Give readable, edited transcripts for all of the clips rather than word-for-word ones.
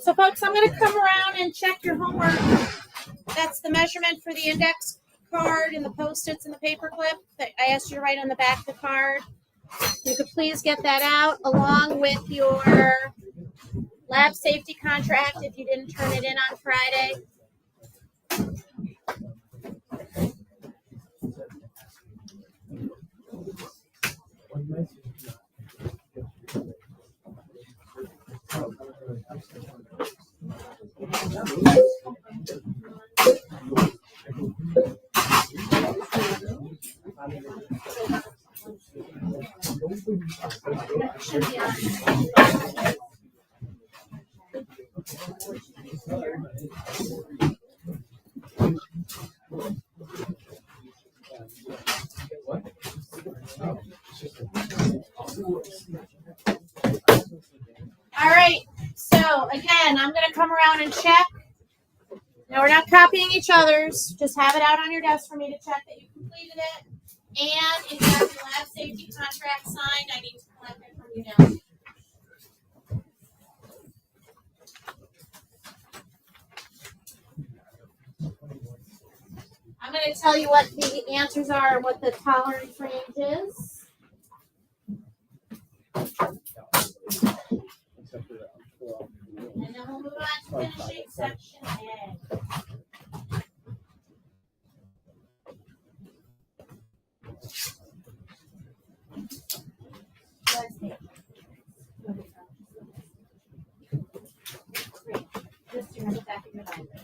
So, folks, I'm going to come around and check your homework. That's the measurement for the index card and the Post-its and the paperclip that I asked you to write on the back of the card. You could please get that out along with your lab safety contract if you didn't turn it in on Friday. All right, so again, I'm going to come around and check. Now, we're not copying each other's. Just have it out on your desk for me to check that you completed it. And if you have your lab safety contract signed, I need to collect it from you now. I'm going to tell you what the answers are and what the tolerance range is. And then we'll move on to finishing section A. Let's see. Just turn it back in your binder.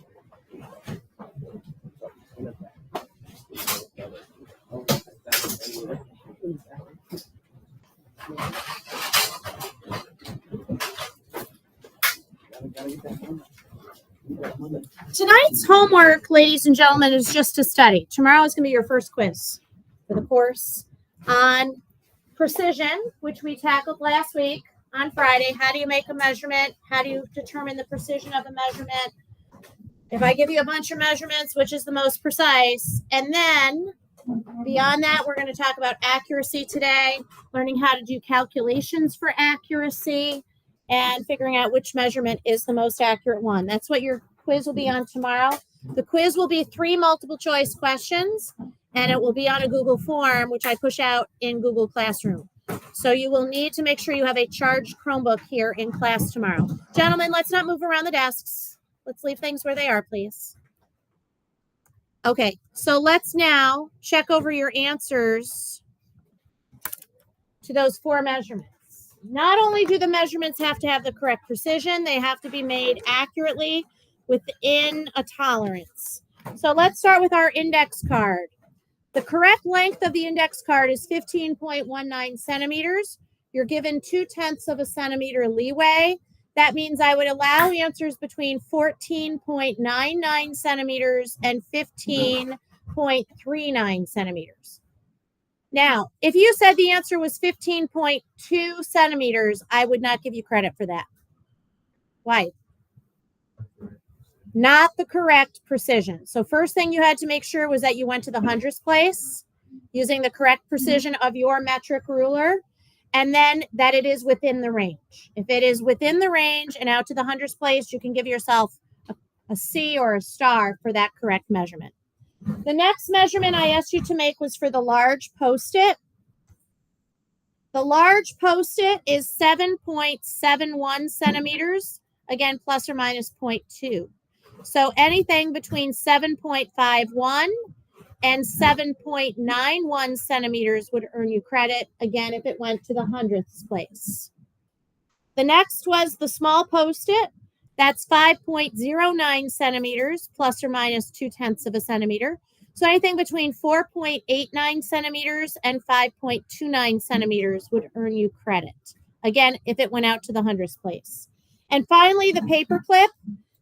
Tonight's homework, ladies and gentlemen, is just to study. Tomorrow is going to be your first quiz for the course on precision, which we tackled last week on Friday. How do you make a measurement? How do you determine the precision of a measurement? If I give you a bunch of measurements, which is the most precise? And then beyond that, we're going to talk about accuracy today, learning how to do calculations for accuracy, and figuring out which measurement is the most accurate one. That's what your quiz will be on tomorrow. The quiz will be 3 multiple choice questions, and it will be on a Google form, which I push out in Google Classroom. So you will need to make sure you have a charged Chromebook here in class tomorrow. Gentlemen, let's not move around the desks. Let's leave things where they are, please. Okay, so let's now check over your answers to those 4 measurements. Not only do the measurements have to have the correct precision, they have to be made accurately within a tolerance. So let's start with our index card. The correct length of the index card is 15.19 centimeters. You're given 0.2 of a centimeter leeway. That means I would allow answers between 14.99 centimeters and 15.39 centimeters. Now, if you said the answer was 15.2 centimeters, I would not give you credit for that. Why? Not the correct precision. So first thing you had to make sure was that you went to the hundredths place using the correct precision of your metric ruler, and then that it is within the range. If it is within the range and out to the hundredths place, you can give yourself a C or a star for that correct measurement. The next measurement I asked you to make was for the large Post-it. The large Post-it is 7.71 centimeters, again, plus or minus 0.2. So anything between 7.51 and 7.91 centimeters would earn you credit, again, if it went to the hundredths place. The next was the small Post-it. That's 5.09 centimeters, plus or minus 0.2 of a centimeter. So anything between 4.89 centimeters and 5.29 centimeters would earn you credit. Again, if it went out to the hundredths place. And finally, the paper clip,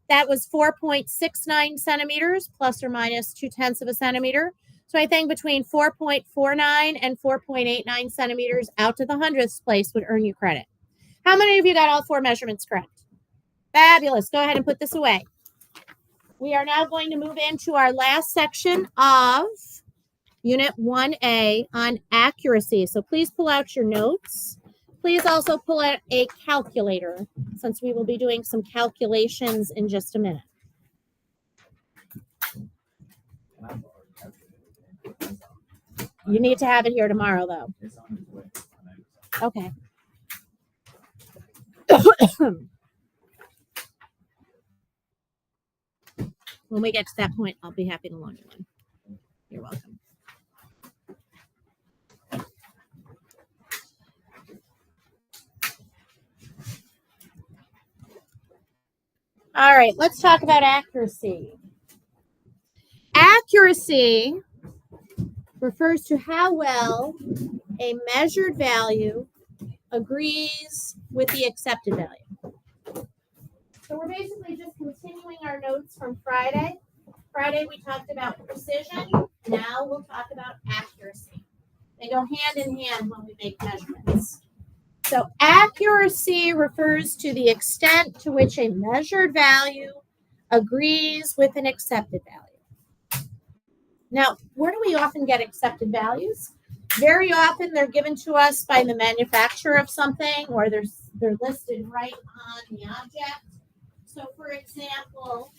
that was 4.69 centimeters, plus or minus 0.2 of a centimeter. So anything between 4.49 and 4.89 centimeters out to the hundredths place would earn you credit. How many of you got all 4 measurements correct? Fabulous. Go ahead and put this away. We are now going to move into our last section of Unit 1A on accuracy. So please pull out your notes. Please also pull out a calculator, since we will be doing some calculations in just a minute. You need to have it here tomorrow, though. Okay. When we get to that point, I'll be happy to loan you one. You're welcome. All right, let's talk about accuracy. Accuracy refers to how well a measured value agrees with the accepted value. So we're basically just continuing our notes from Friday. Friday we talked about precision. Now we'll talk about accuracy. They go hand in hand when we make measurements. So accuracy refers to the extent to which a measured value agrees with an accepted value. Now, where do we often get accepted values? Very often they're given to us by the manufacturer of something, or they're listed right on the object. So for example,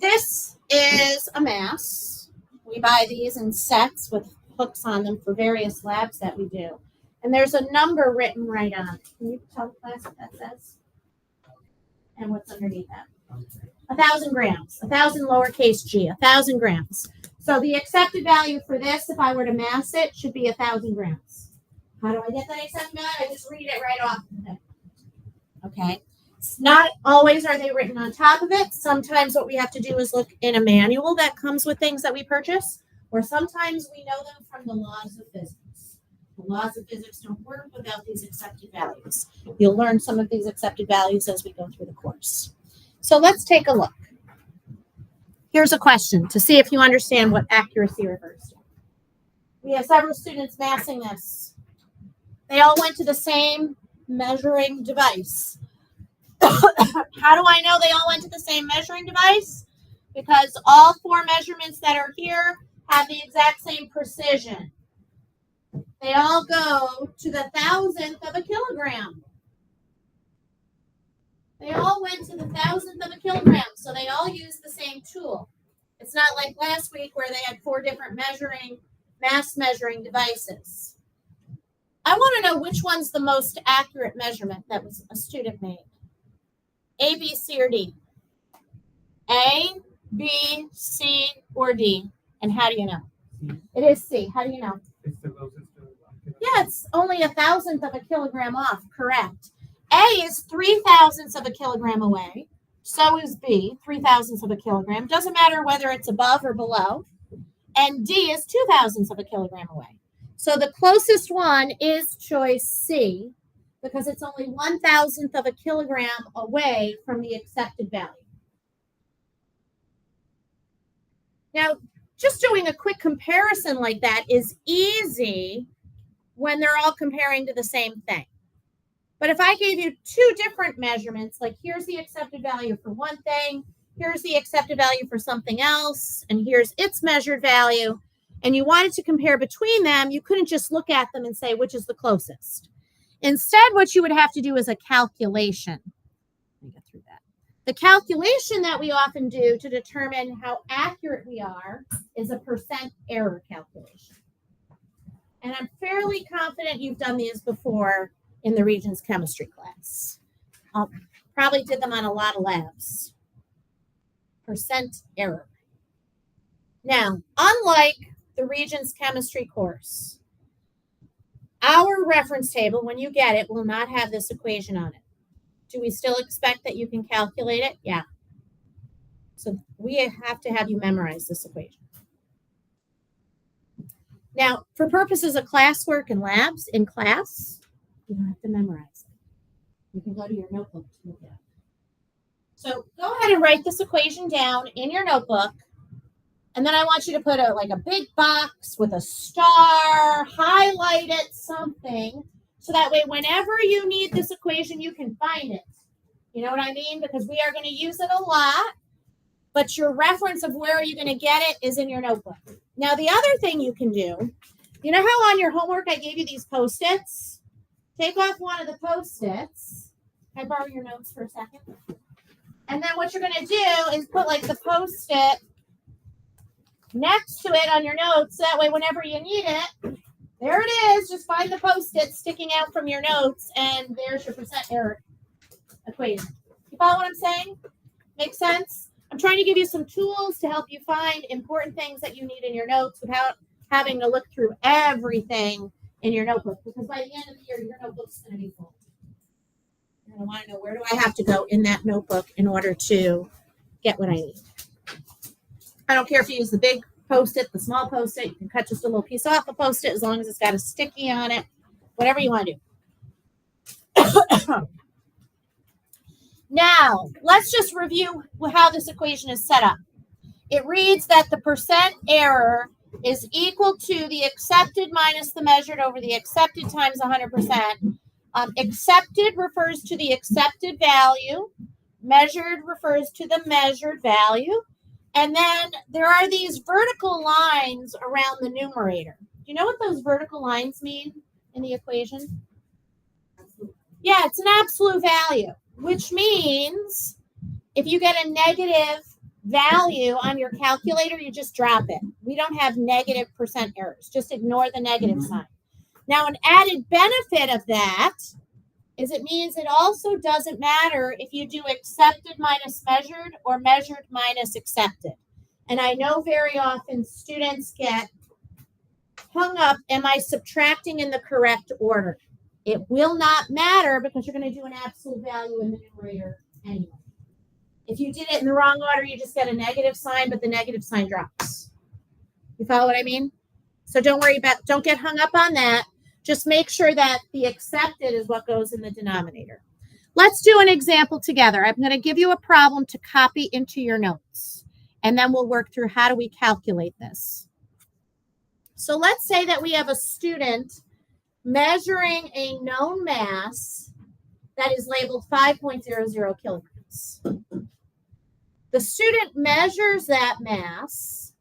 this is a mass. We buy these in sets with hooks on them for various labs that we do. And there's a number written right on it. Can you tell the class what that says? And what's underneath that? 1,000 grams, 1,000 lowercase g, 1,000 grams. So the accepted value for this, if I were to mass it, should be 1,000 grams. How do I get that accepted value? I just read it right off of it. Okay. Not always are they written on top of it. Sometimes what we have to do is look in a manual that comes with things that we purchase, or sometimes we know them from the laws of physics. The laws of physics don't work without these accepted values. You'll learn some of these accepted values as we go through the course. So let's take a look. Here's a question to see if you understand what accuracy refers to. We have several students massing this. They all went to the same measuring device. How do I know they all went to the same measuring device? Because all four measurements that are here have the exact same precision. They all go to the thousandth of a kilogram. They all went to the thousandth of a kilogram, so they all use the same tool. It's not like last week where they had four different mass measuring devices. I want to know which one's the most accurate measurement that was a student made. A, B, C, or D? A, B, C, or D? And how do you know? C. It is C. How do you know? It's the closest to 1 kilogram. Yeah, it's only 1,000th of a kilogram off. Correct. A is 3,000ths of a kilogram away. So is B, 3,000ths of a kilogram. Doesn't matter whether it's above or below. And D is 2,000ths of a kilogram away. So the closest one is choice C, because it's only 1,000th of a kilogram away from the accepted value. Now, just doing a quick comparison like that is easy when they're all comparing to the same thing. But if I gave you two different measurements, like here's the accepted value for one thing, here's the accepted value for something else, and here's its measured value, and you wanted to compare between them, you couldn't just look at them and say which is the closest. Instead, what you would have to do is a calculation. Let me get through that. The calculation that we often do to determine how accurate we are is a percent error calculation. And I'm fairly confident you've done these before in the Regents chemistry class. Probably did them on a lot of labs. Percent error. Now, unlike the Regents chemistry course, our reference table, when you get it, will not have this equation on it. Do we still expect that you can calculate it? Yeah. So we have to have you memorize this equation. Now, for purposes of classwork and labs in class, you don't have to memorize it. You can go to your notebook to look at it. So go ahead and write this equation down in your notebook And then I want you to put like a big box with a star, highlight it, something, so that way whenever you need this equation, you can find it. You know what I mean? Because we are going to use it a lot, but your reference of where are you going to get it is in your notebook. Now, the other thing you can do, you know how on your homework I gave you these Post-its? Take off one of the Post-its. Can I borrow your notes for a second? And then what you're going to do is put like the Post-it next to it on your notes. That way, whenever you need it, there it is. Just find the Post-it sticking out from your notes, and there's your percent error equation. You follow what I'm saying? Make sense? I'm trying to give you some tools to help you find important things that you need in your notes without having to look through everything in your notebook, because by the end of the year, your notebook's going to be full. You're going to want to know, where do I have to go in that notebook in order to get what I need? I don't care if you use the big Post-it, the small Post-it. You can cut just a little piece off a Post-it as long as it's got a sticky on it. Whatever you want to do. Now, let's just review how this equation is set up. It reads that the percent error is equal to the accepted minus the measured over the accepted times 100%. Accepted refers to the accepted value. Measured refers to the measured value. And then there are these vertical lines around the numerator. Do you know what those vertical lines mean in the equation? Yeah, it's an absolute value, which means if you get a negative value on your calculator, you just drop it. We don't have negative percent errors. Just ignore the negative sign. Now, an added benefit of that is it means it also doesn't matter if you do accepted minus measured or measured minus accepted. And I know very often students get hung up, am I subtracting in the correct order? It will not matter because you're going to do an absolute value in the numerator anyway. If you did it in the wrong order, you just get a negative sign, but the negative sign drops. You follow what I mean? So don't get hung up on that. Just make sure that the accepted is what goes in the denominator. Let's do an example together. I'm going to give you a problem to copy into your notes, and then we'll work through how do we calculate this. So let's say that we have a student measuring a known mass that is labeled 5.00 kilograms. The student measures that mass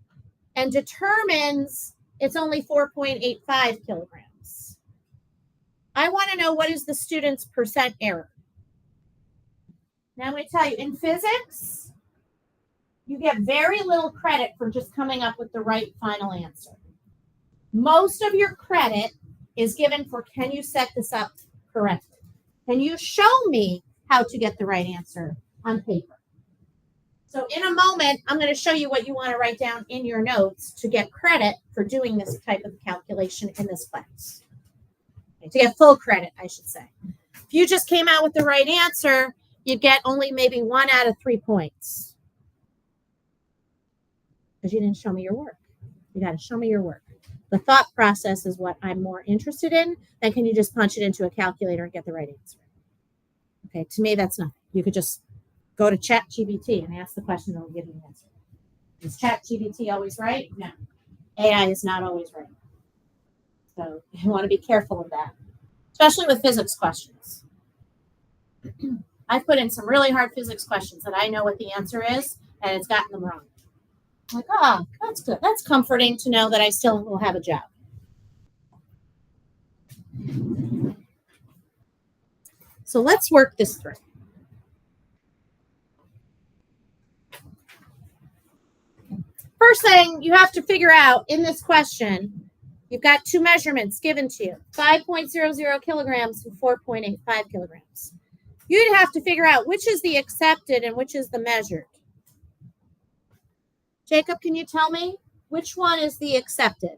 and determines it's only 4.85 kilograms. I want to know, what is the student's percent error? Now I'm going to tell you, in physics, you get very little credit for just coming up with the right final answer. Most of your credit is given for, can you set this up correctly? Can you show me how to get the right answer on paper? So in a moment, I'm going to show you what you want to write down in your notes to get credit for doing this type of calculation in this class. Okay, to get full credit, I should say. If you just came out with the right answer, you'd get only maybe 1 out of 3 points. Because you didn't show me your work. You got to show me your work. The thought process is what I'm more interested in than can you just punch it into a calculator and get the right answer. Okay, to me, that's nothing. You could just go to ChatGPT and ask the question and it'll give you an answer. Is ChatGPT always right? No. AI is not always right. So you want to be careful of that, especially with physics questions. I've put in some really hard physics questions that I know what the answer is, and it's gotten them wrong. I'm like, oh, that's good. That's comforting to know that I still will have a job. So let's work this through. First thing you have to figure out in this question, you've got two measurements given to you, 5.00 kilograms and 4.85 kilograms. You'd have to figure out which is the accepted and which is the measured. Jacob, can you tell me which one is the accepted?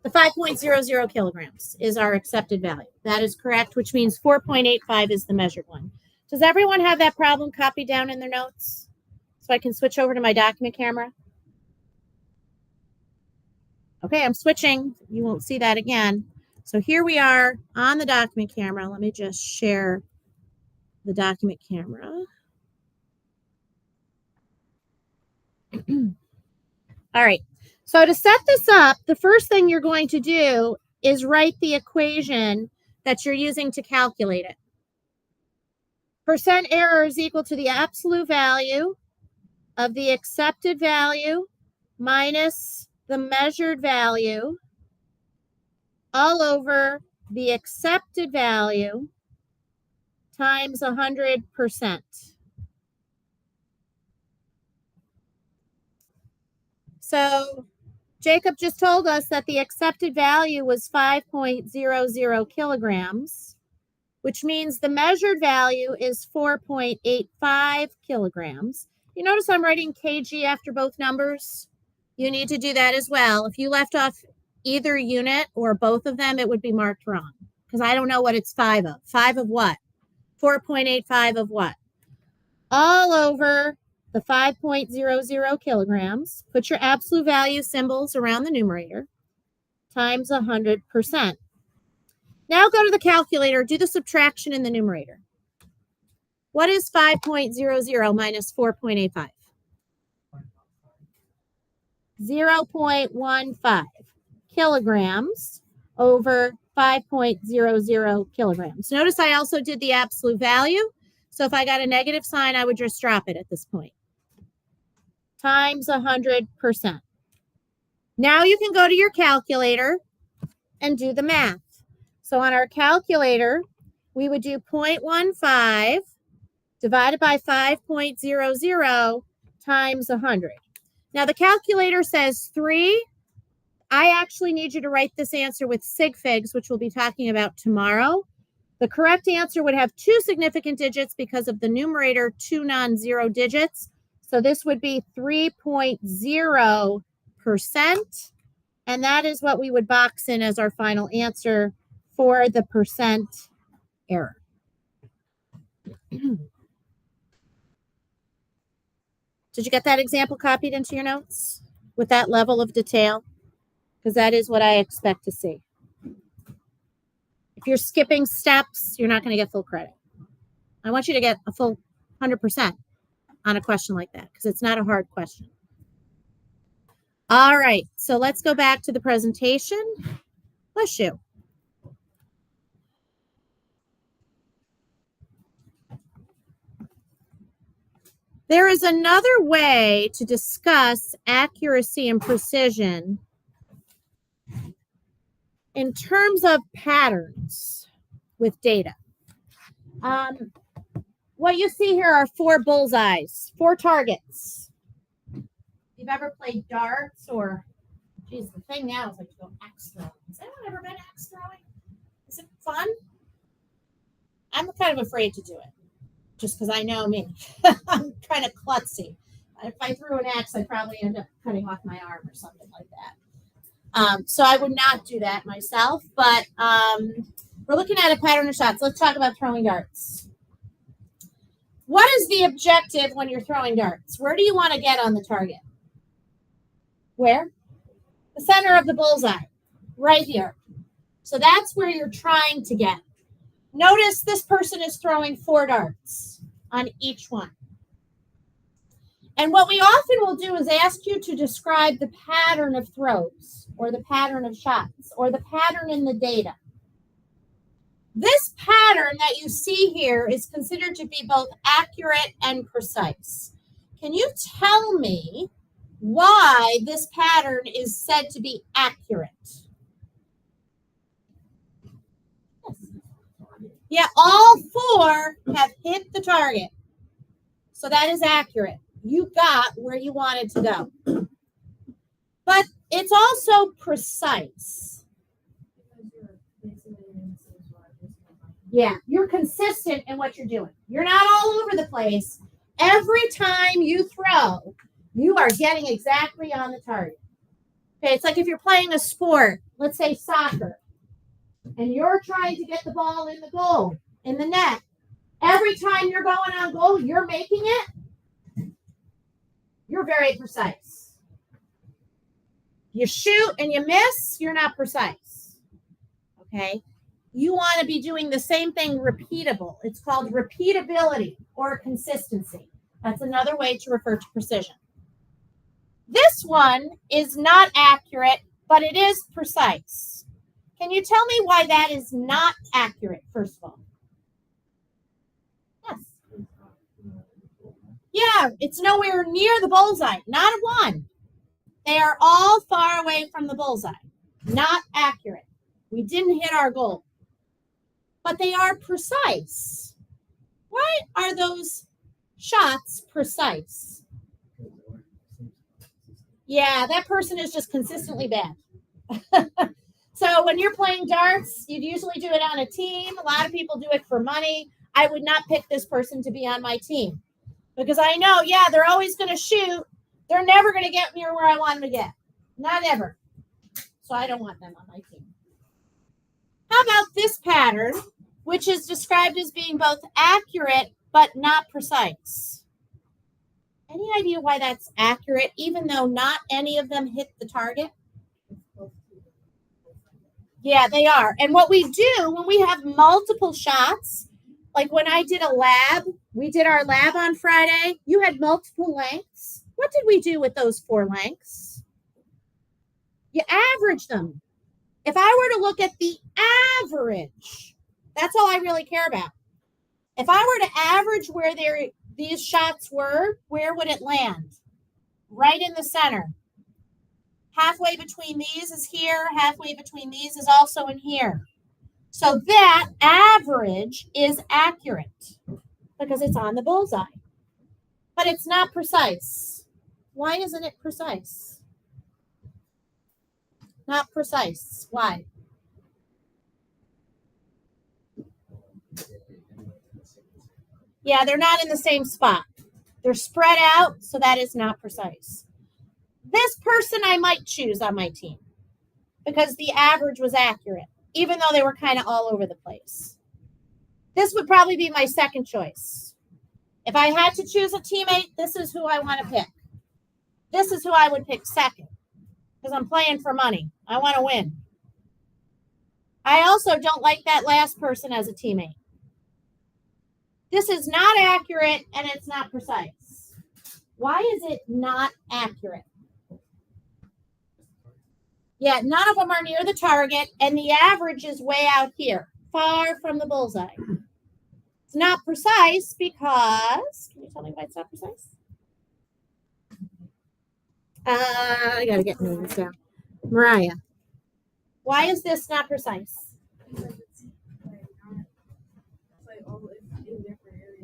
The 5.00 kilograms is our accepted value. That is correct, which means 4.85 is the measured one. Does everyone have that problem copied down in their notes? So I can switch over to my document camera. Okay, I'm switching. You won't see that again. So here we are on the document camera. Let me just share the document camera. All right. So to set this up, the first thing you're going to do is write the equation that you're using to calculate it. Percent error is equal to the absolute value of the accepted value minus the measured value all over the accepted value times 100%. So Jacob just told us that the accepted value was 5.00 kilograms, which means the measured value is 4.85 kilograms. You notice I'm writing kg after both numbers? You need to do that as well. If you left off either unit or both of them, it would be marked wrong because I don't know what it's 5 of. 5 of what? 4.85 of what? All over the 5.00 kilograms. Put your absolute value symbols around the numerator times 100%. Now go to the calculator, do the subtraction in the numerator. What is 5.00 minus 4.85? 0.15 kilograms over 5.00 kilograms. Notice I also did the absolute value. So if I got a negative sign, I would just drop it at this point. Times 100%. Now you can go to your calculator and do the math. So on our calculator, we would do 0.15 divided by 5.00 times 100. Now the calculator says 3. I actually need you to write this answer with sig figs, which we'll be talking about tomorrow. The correct answer would have 2 significant digits because of the numerator, 2 non-zero digits. So this would be 3.0%. And that is what we would box in as our final answer for the percent error. Did you get that example copied into your notes with that level of detail? Because that is what I expect to see. If you're skipping steps, you're not going to get full credit. I want you to get a full 100% on a question like that because it's not a hard question. All right, so let's go back to the presentation. Bless you. There is another way to discuss accuracy and precision in terms of patterns with data. What you see here are 4 bullseyes, 4 targets. If you've ever played darts or, geez, the thing now is like to go axe throwing. Has anyone ever been axe throwing? Is it fun? I'm kind of afraid to do it, just because I know me. I'm kind of klutzy. If I threw an axe, I'd probably end up cutting off my arm or something like that. So I would not do that myself, but we're looking at a pattern of shots. Let's talk about throwing darts. What is the objective when you're throwing darts? Where do you want to get on the target? Where? The center of the bullseye, right here. So that's where you're trying to get. Notice this person is throwing 4 darts on each one. And what we often will do is ask you to describe the pattern of throws or the pattern of shots or the pattern in the data. This pattern that you see here is considered to be both accurate and precise. Can you tell me why this pattern is said to be accurate? Yeah, all 4 have hit the target. So that is accurate. You got where you wanted to go. But it's also precise. Yeah, you're consistent in what you're doing. You're not all over the place. Every time you throw, you are getting exactly on the target. Okay, it's like if you're playing a sport, let's say soccer, and you're trying to get the ball in the goal, in the net. Every time you're going on goal, you're making it. You're very precise. You shoot and you miss, you're not precise. Okay? You want to be doing the same thing repeatable. It's called repeatability or consistency. That's another way to refer to precision. This one is not accurate, but it is precise. Can you tell me why that is not accurate, first of all? Yes. Yeah, it's nowhere near the bullseye. Not a one. They are all far away from the bullseye. Not accurate. We didn't hit our goal. But they are precise. Why are those shots precise? Yeah, that person is just consistently bad. So when you're playing darts, you'd usually do it on a team. A lot of people do it for money. I would not pick this person to be on my team because I know, yeah, they're always going to shoot. They're never going to get near where I want them to get. Not ever. So I don't want them on my team. How about this pattern, which is described as being both accurate but not precise? Any idea why that's accurate, even though not any of them hit the target? Yeah, they are. And what we do when we have multiple shots, like when I did a lab, we did our lab on Friday, you had multiple lengths. What did we do with those 4 lengths? You average them. If I were to look at the average, that's all I really care about. If I were to average where these shots were, where would it land? Right in the center. Halfway between these is here. Halfway between these is also in here. So that average is accurate because it's on the bullseye. But it's not precise. Why isn't it precise? Not precise. Why? Yeah, they're not in the same spot. They're spread out, so that is not precise. This person I might choose on my team because the average was accurate, even though they were kind of all over the place. This would probably be my second choice. If I had to choose a teammate, this is who I want to pick. This is who I would pick second because I'm playing for money. I want to win. I also don't like that last person as a teammate. This is not accurate and it's not precise. Why is it not accurate? Yeah, none of them are near the target, and the average is way out here, far from the bullseye. It's not precise because, can you tell me why it's not precise? I got to get names down. Mariah, why is this not precise?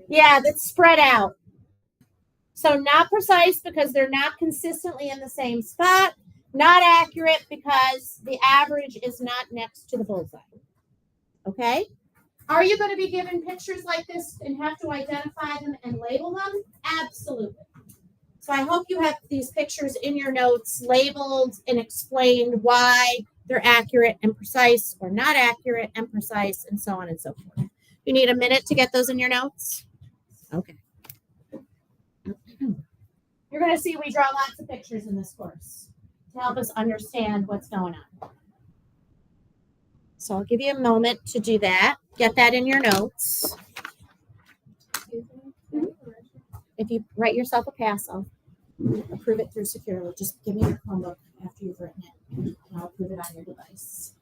Yeah, that's spread out. So not precise because they're not consistently in the same spot. Not accurate because the average is not next to the bullseye. Okay? Are you going to be given pictures like this and have to identify them and label them? Absolutely. So I hope you have these pictures in your notes labeled and explained why they're accurate and precise or not accurate and precise and so on and so forth. You need a minute to get those in your notes? Okay. You're going to see we draw lots of pictures in this course to help us understand what's going on. So I'll give you a moment to do that. Get that in your notes. If you write yourself a pass, I'll approve it through Securely. Just give me your Chromebook after you've written it, and I'll approve it on your device.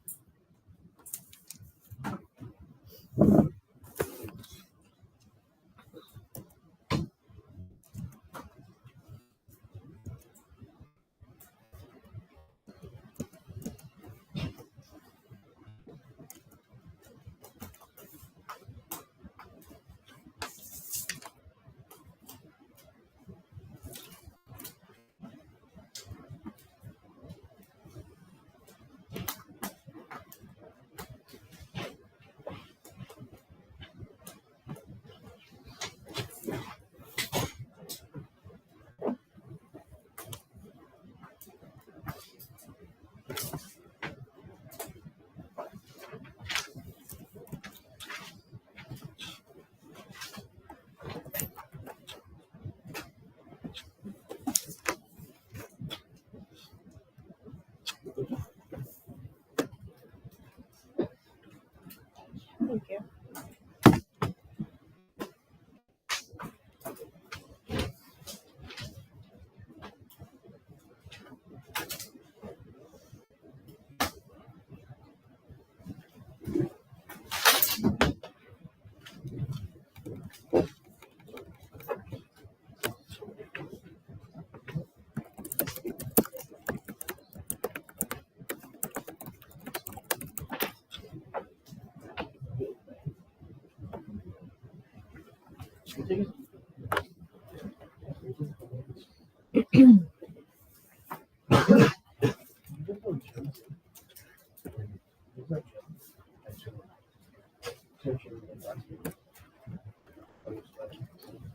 Thank you.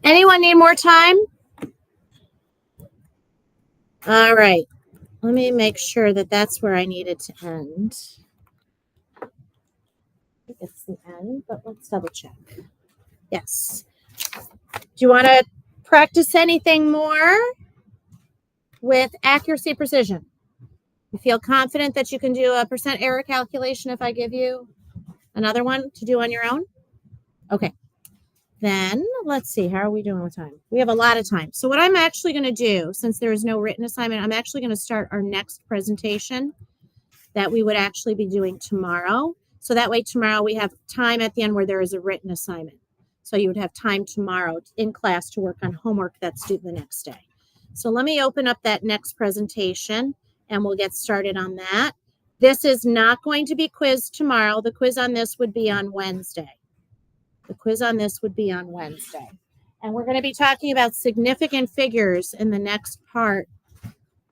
Anyone need more time? All right. Let me make sure that that's where I needed to end. I think it's the end, but let's double check. Yes. Do you want to practice anything more with accuracy precision? You feel confident that you can do a percent error calculation if I give you another one to do on your own? Okay. Then let's see, how are we doing with time? We have a lot of time. So what I'm actually going to do, since there is no written assignment, I'm actually going to start our next presentation that we would actually be doing tomorrow. So that way tomorrow we have time at the end where there is a written assignment. So you would have time tomorrow in class to work on homework that's due the next day. So let me open up that next presentation and we'll get started on that. This is not going to be quizzed tomorrow. The quiz on this would be on Wednesday. The quiz on this would be on Wednesday. And we're going to be talking about significant figures in the next part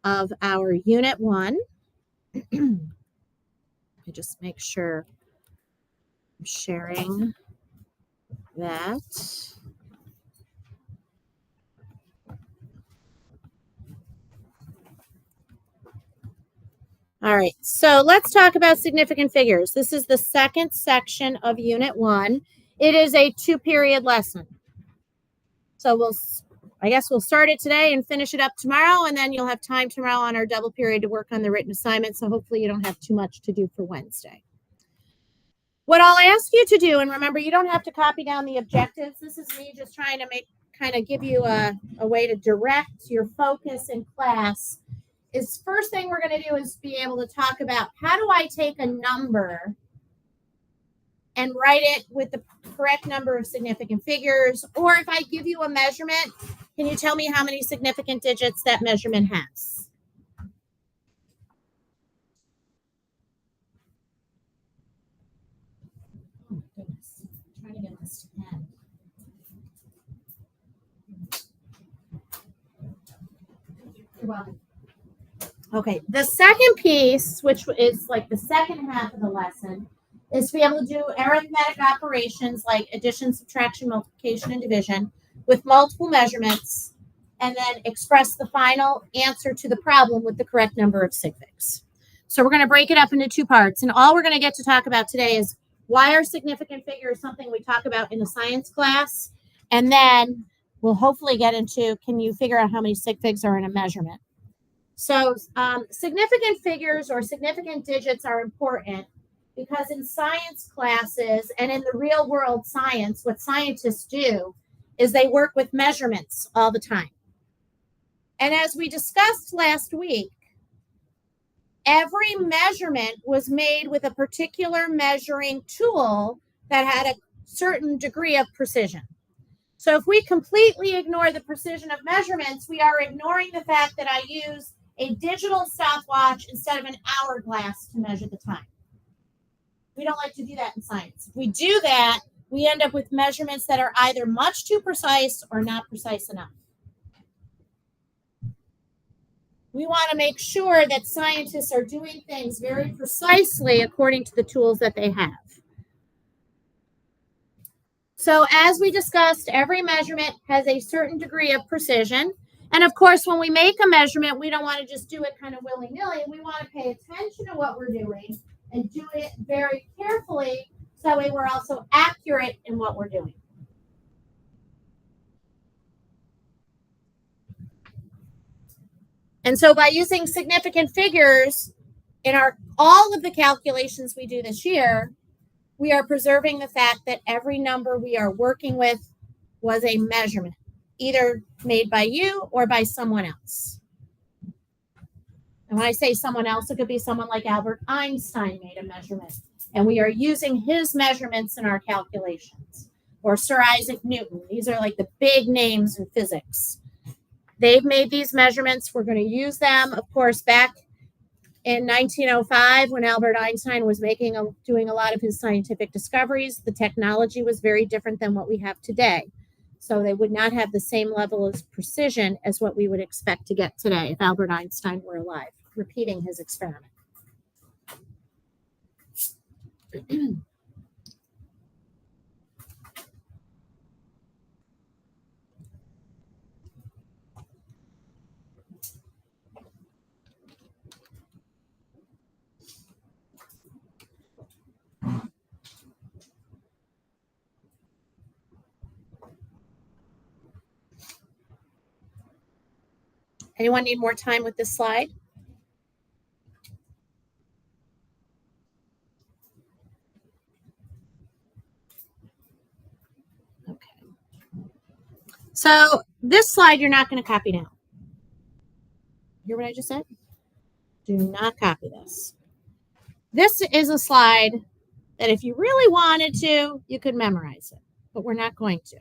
of our Unit 1. Let me just make sure I'm sharing that. All right, so let's talk about significant figures. This is the second section of Unit 1. It is a 2-period lesson. So I guess we'll start it today and finish it up tomorrow, and then you'll have time tomorrow on our double period to work on the written assignment. So hopefully you don't have too much to do for Wednesday. What I'll ask you to do, and remember, you don't have to copy down the objectives. This is me just trying to give you a way to direct your focus in class. Is first thing we're going to do is be able to talk about how do I take a number and write it with the correct number of significant figures, or if I give you a measurement, can you tell me how many significant digits that measurement has? Oh, goodness. I'm trying to get this to end. You're welcome. Okay, the second piece, which is like the second half of the lesson, is to be able to do arithmetic operations like addition, subtraction, multiplication, and division with multiple measurements, and then express the final answer to the problem with the correct number of sig figs. So we're going to break it up into 2 parts, and all we're going to get to talk about today is why are significant figures something we talk about in a science class, and then we'll hopefully get into, can you figure out how many sig figs are in a measurement? So significant figures or significant digits are important because in science classes and in the real world science, what scientists do is they work with measurements all the time. And as we discussed last week, every measurement was made with a particular measuring tool that had a certain degree of precision. So if we completely ignore the precision of measurements, we are ignoring the fact that I use a digital stopwatch instead of an hourglass to measure the time. We don't like to do that in science. If we do that, we end up with measurements that are either much too precise or not precise enough. We want to make sure that scientists are doing things very precisely according to the tools that they have. So as we discussed, every measurement has a certain degree of precision. And of course, when we make a measurement, we don't want to just do it kind of willy-nilly. We want to pay attention to what we're doing and do it very carefully so that way we're also accurate in what we're doing. And so by using significant figures in all of the calculations we do this year, we are preserving the fact that every number we are working with was a measurement, either made by you or by someone else. And when I say someone else, it could be someone like Albert Einstein made a measurement, and we are using his measurements in our calculations. Or Sir Isaac Newton. These are like the big names in physics. They've made these measurements. We're going to use them, of course, back in 1905 when Albert Einstein was doing a lot of his scientific discoveries. The technology was very different than what we have today. So they would not have the same level of precision as what we would expect to get today if Albert Einstein were alive, repeating his experiment. Anyone need more time with this slide? Okay. So this slide you're not going to copy now. Hear what I just said? Do not copy this. This is a slide that if you really wanted to, you could memorize it, but we're not going to.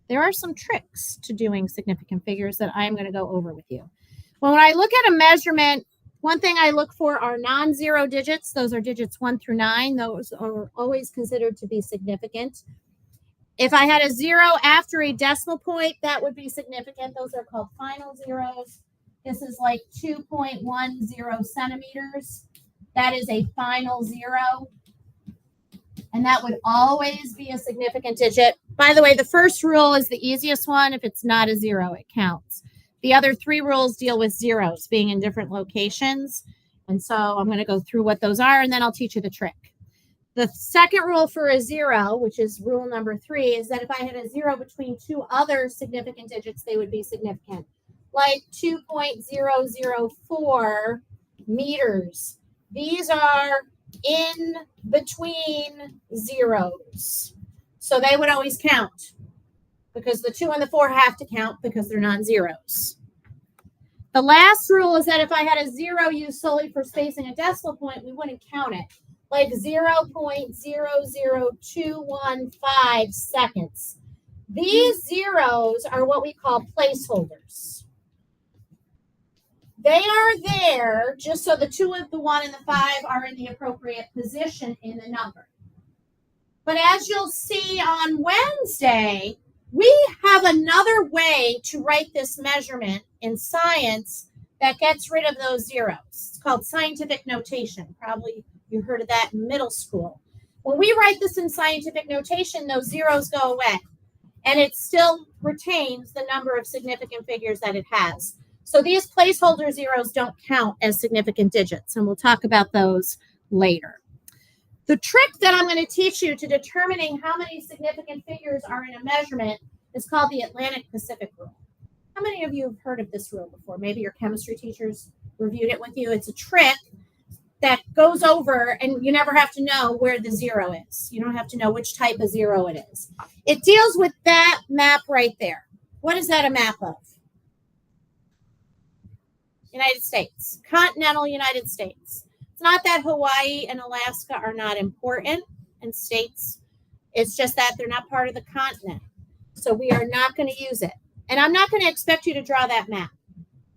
There are some tricks to doing significant figures that I'm going to go over with you. When I look at a measurement, one thing I look for are non-zero digits. Those are digits 1 through 9. Those are always considered to be significant. If I had a 0 after a decimal point, that would be significant. Those are called final zeros. This is like 2.10 centimeters. That is a final 0. And that would always be a significant digit. By the way, the first rule is the easiest one. If it's not a 0, it counts. The other 3 rules deal with zeros being in different locations. And so I'm going to go through what those are, and then I'll teach you the trick. The second rule for a 0, which is rule number 3, is that if I had a 0 between 2 other significant digits, they would be significant. Like 2.004 meters. These are in between zeros. So they would always count because the 2 and the 4 have to count because they're non-zeros. The last rule is that if I had a 0 used solely for spacing a decimal point, we wouldn't count it. Like 0.00215 seconds. These zeros are what we call placeholders. They are there just so the 2, the 1, and the 5 are in the appropriate position in the number. But as you'll see on Wednesday, we have another way to write this measurement in science that gets rid of those zeros. It's called scientific notation. Probably you heard of that in middle school. When we write this in scientific notation, those zeros go away, and it still retains the number of significant figures that it has. So these placeholder zeros don't count as significant digits, and we'll talk about those later. The trick that I'm going to teach you to determining how many significant figures are in a measurement is called the Atlantic-Pacific rule. How many of you have heard of this rule before? Maybe your chemistry teachers reviewed it with you. It's a trick that goes over, and you never have to know where the 0 is. You don't have to know which type of 0 it is. It deals with that map right there. What is that a map of? United States, continental United States. It's not that Hawaii and Alaska are not important and states. It's just that they're not part of the continent. So we are not going to use it. And I'm not going to expect you to draw that map.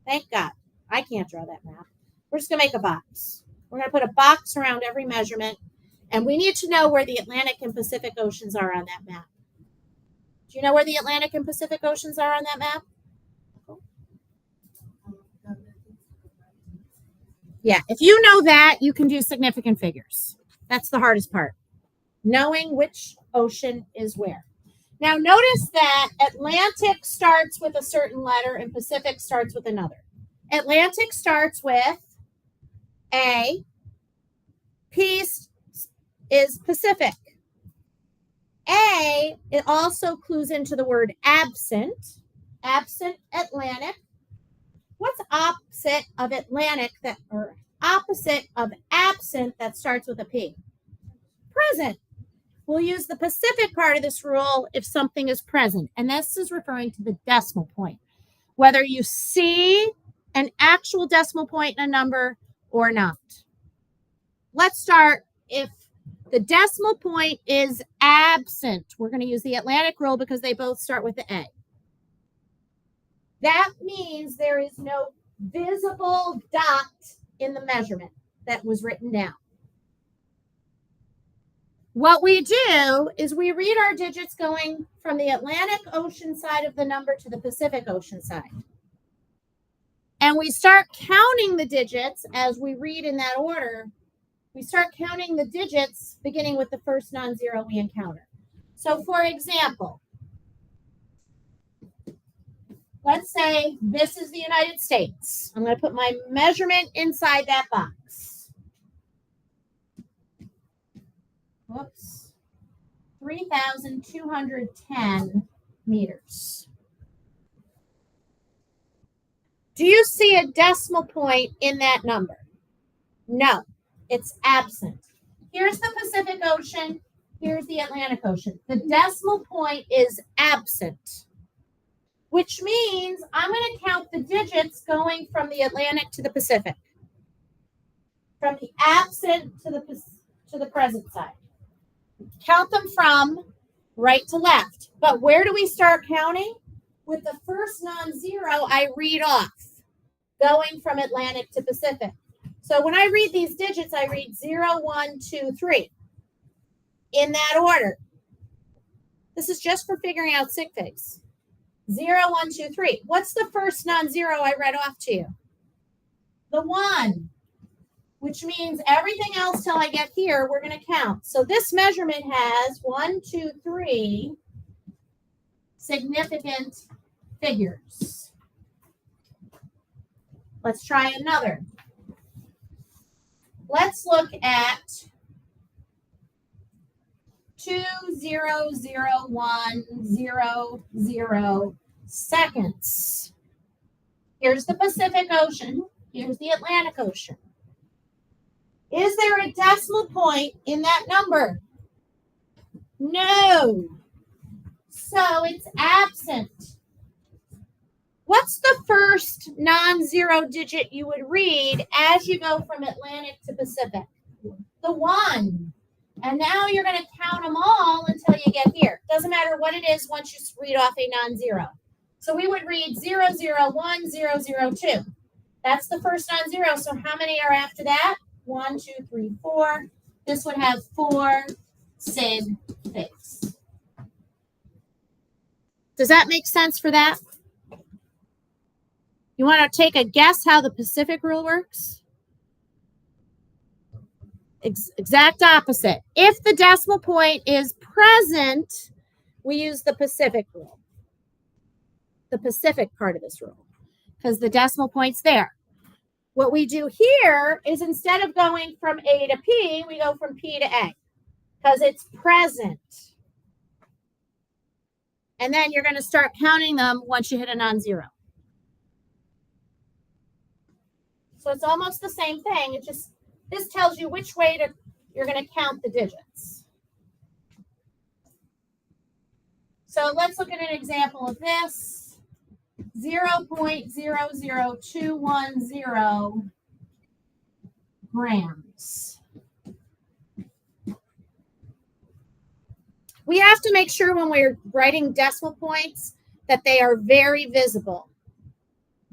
Thank God. I can't draw that map. We're just going to make a box. We're going to put a box around every measurement. And we need to know where the Atlantic and Pacific Oceans are on that map. Do you know where the Atlantic and Pacific Oceans are on that map? Yeah, if you know that, you can do significant figures. That's the hardest part, knowing which ocean is where. Now, notice that Atlantic starts with a certain letter and Pacific starts with another. Atlantic starts with A. P is Pacific. A, it also clues into the word absent. Absent Atlantic. What's opposite of Atlantic or opposite of absent that starts with a P? Present. We'll use the Pacific part of this rule if something is present. And this is referring to the decimal point. Whether you see an actual decimal point in a number or not. Let's start if the decimal point is absent. We're going to use the Atlantic rule because they both start with the A. That means there is no visible dot in the measurement that was written down. What we do is we read our digits going from the Atlantic Ocean side of the number to the Pacific Ocean side. And we start counting the digits as we read in that order. We start counting the digits beginning with the first non-zero we encounter. So for example, let's say this is the United States. I'm going to put my measurement inside that box. Whoops. 3,210 meters. Do you see a decimal point in that number? No, it's absent. Here's the Pacific Ocean. Here's the Atlantic Ocean. The decimal point is absent, which means I'm going to count the digits going from the Atlantic to the Pacific, from the absent to the present side. Count them from right to left. But where do we start counting? With the first non-zero, I read off, going from Atlantic to Pacific. So when I read these digits, I read 0, 1, 2, 3 in that order. This is just for figuring out sig figs. 0, 1, 2, 3. What's the first non-zero I read off to you? The 1, which means everything else till I get here, we're going to count. So this measurement has 1, 2, 3 significant figures. Let's try another. Let's look at 2,001,00 seconds. Here's the Pacific Ocean. Here's the Atlantic Ocean. Is there a decimal point in that number? No. So it's absent. What's the first non-zero digit you would read as you go from Atlantic to Pacific? The 1. And now you're going to count them all until you get here. Doesn't matter what it is once you read off a non-zero. So we would read 0, 0, 1, 0, 0, 2. That's the first non-zero. So how many are after that? 1, 2, 3, 4. This would have 4 sig figs. Does that make sense for that? You want to take a guess how the Pacific rule works? Exact opposite. If the decimal point is present, we use the Pacific rule. The Pacific part of this rule, because the decimal point's there. What we do here is instead of going from A to P, we go from P to A, because it's present. And then you're going to start counting them once you hit a non-zero. So it's almost the same thing. It just, this tells you which way you're going to count the digits. So let's look at an example of this. 0.00210 grams. We have to make sure when we're writing decimal points that they are very visible.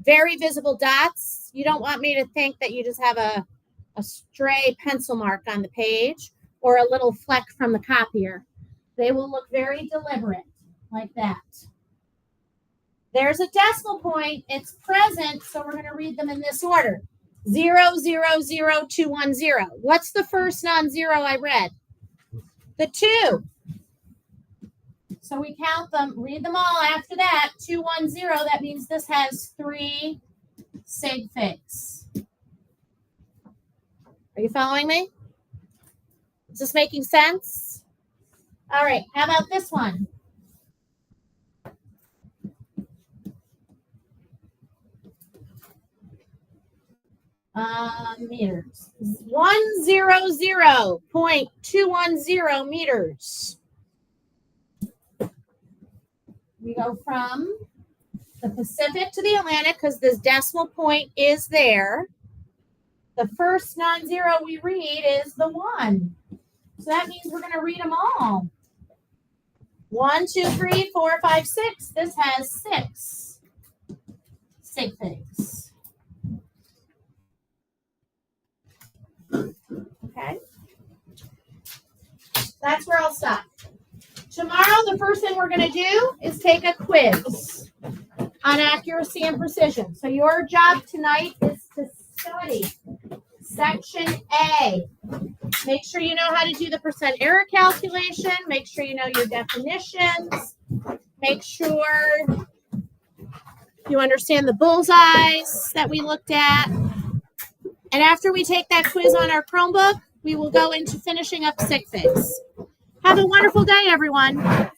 Very visible dots. You don't want me to think that you just have a stray pencil mark on the page or a little fleck from the copier. They will look very deliberate like that. There's a decimal point. It's present, so we're going to read them in this order. 000210. What's the first non-zero I read? The 2. So we count them, read them all after that. 210, that means this has 3 sig figs. Are you following me? Is this making sense? All right, how about this one? Meters. 100.210 meters. We go from the Pacific to the Atlantic because this decimal point is there. The first non-zero we read is the 1. So that means we're going to read them all. 1, 2, 3, 4, 5, 6. This has 6 sig figs. Okay. That's where I'll stop. Tomorrow, the first thing we're going to do is take a quiz on accuracy and precision. So your job tonight is to study Section A. Make sure you know how to do the percent error calculation. Make sure you know your definitions. Make sure you understand the bullseyes that we looked at. And after we take that quiz on our Chromebook, we will go into finishing up SickFix. Have a wonderful day, everyone.